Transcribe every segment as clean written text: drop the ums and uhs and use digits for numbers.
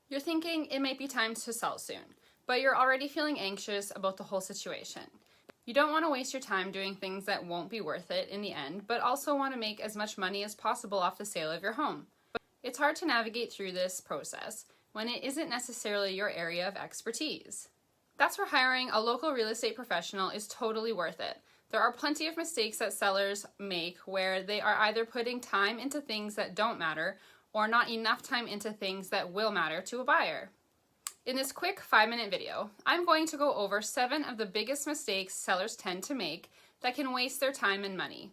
You're thinking it might be time to sell soon, but you're already feeling anxious about the whole situation. You don't want to waste your time doing things that won't be worth it in the end, but also want to make as much money as possible off the sale of your home. But it's hard to navigate through this process when it isn't necessarily your area of expertise. That's where hiring a local real estate professional is totally worth it. There are plenty of mistakes that sellers make where they are either putting time into things that don't matter or not enough time into things that will matter to a buyer. In this quick 5-minute video, I'm going to go over 7 of the biggest mistakes sellers tend to make that can waste their time and money.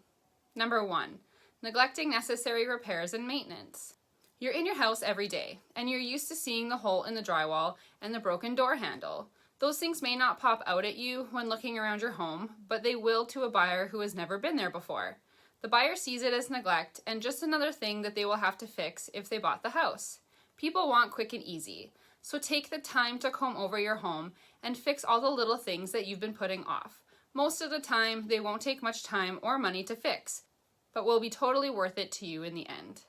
Number 1, neglecting necessary repairs and maintenance. You're in your house every day, and you're used to seeing the hole in the drywall and the broken door handle. Those things may not pop out at you when looking around your home, but they will to a buyer who has never been there before. The buyer sees it as neglect and just another thing that they will have to fix if they bought the house. People want quick and easy, so take the time to comb over your home and fix all the little things that you've been putting off. Most of the time, they won't take much time or money to fix, but will be totally worth it to you in the end.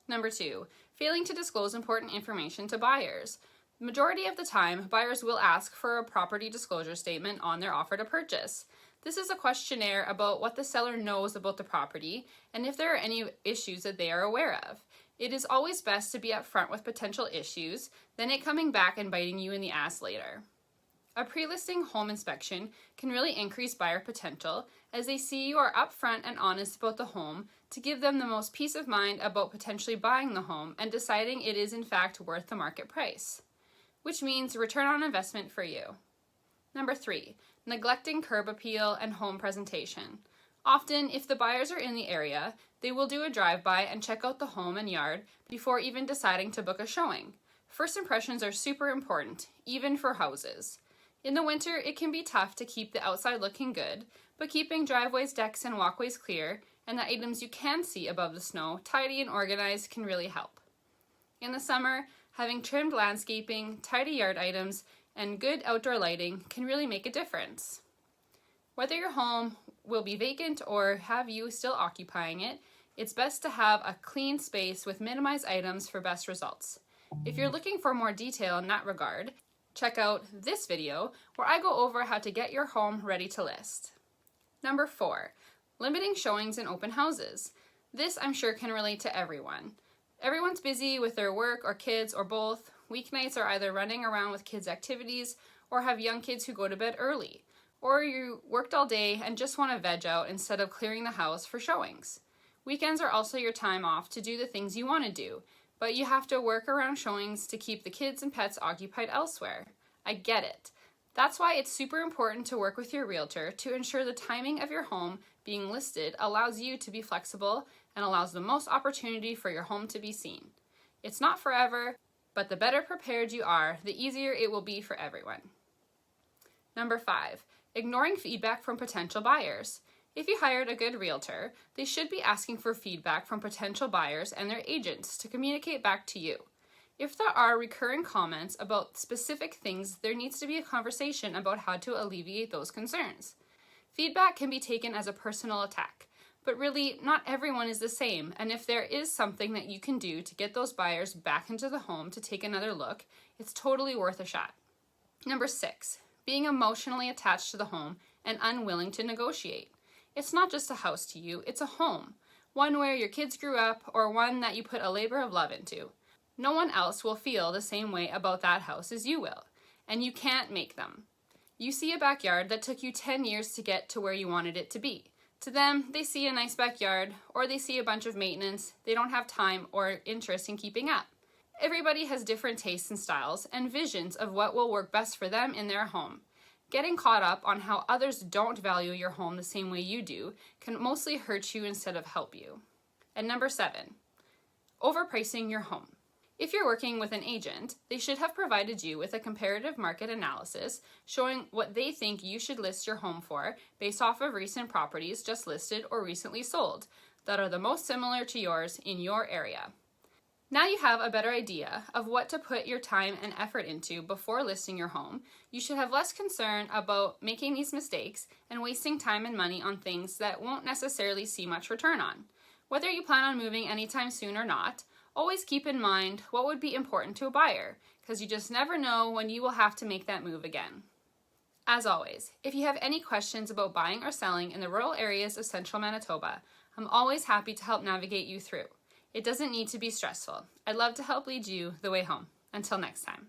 Number 2, failing to disclose important information to buyers. The majority of the time, buyers will ask for a property disclosure statement on their offer to purchase. This is a questionnaire about what the seller knows about the property and if there are any issues that they are aware of. It is always best to be upfront with potential issues than it coming back and biting you in the ass later. A pre-listing home inspection can really increase buyer potential as they see you are upfront and honest about the home to give them the most peace of mind about potentially buying the home and deciding it is in fact worth the market price, which means return on investment for you. Number 3, neglecting curb appeal and home presentation. Often, if the buyers are in the area, they will do a drive-by and check out the home and yard before even deciding to book a showing. First impressions are super important, even for houses. In the winter, it can be tough to keep the outside looking good, but keeping driveways, decks, and walkways clear and the items you can see above the snow tidy and organized can really help. In the summer, having trimmed landscaping, tidy yard items, and good outdoor lighting can really make a difference. Whether your home will be vacant or have you still occupying it, it's best to have a clean space with minimized items for best results. If you're looking for more detail in that regard, check out this video where I go over how to get your home ready to list. Number 4, limiting showings in open houses. This I'm sure can relate to everyone. Everyone's busy with their work or kids or both. Weeknights are either running around with kids' activities or have young kids who go to bed early. Or you worked all day and just want to veg out instead of clearing the house for showings. Weekends are also your time off to do the things you want to do, but you have to work around showings to keep the kids and pets occupied elsewhere. I get it. That's why it's super important to work with your realtor to ensure the timing of your home being listed allows you to be flexible and allows the most opportunity for your home to be seen. It's not forever, but the better prepared you are, the easier it will be for everyone. Number 5, ignoring feedback from potential buyers. If you hired a good realtor, they should be asking for feedback from potential buyers and their agents to communicate back to you. If there are recurring comments about specific things, there needs to be a conversation about how to alleviate those concerns. Feedback can be taken as a personal attack, but really not everyone is the same, and if there is something that you can do to get those buyers back into the home to take another look, it's totally worth a shot. Number 6, being emotionally attached to the home and unwilling to negotiate. It's not just a house to you, it's a home. One where your kids grew up or one that you put a labor of love into. No one else will feel the same way about that house as you will, and you can't make them. You see a backyard that took you 10 years to get to where you wanted it to be. To them, they see a nice backyard or they see a bunch of maintenance they don't have time or interest in keeping up. Everybody has different tastes and styles and visions of what will work best for them in their home. Getting caught up on how others don't value your home the same way you do can mostly hurt you instead of help you. And number 7, overpricing your home. If you're working with an agent, they should have provided you with a comparative market analysis showing what they think you should list your home for based off of recent properties just listed or recently sold that are the most similar to yours in your area. Now you have a better idea of what to put your time and effort into before listing your home. You should have less concern about making these mistakes and wasting time and money on things that won't necessarily see much return on. Whether you plan on moving anytime soon or not, Always keep in mind what would be important to a buyer, because you just never know when you will have to make that move again. As always, if you have any questions about buying or selling in the rural areas of central Manitoba, I'm always happy to help navigate you through. It doesn't need to be stressful. I'd love to help lead you the way home. Until next time.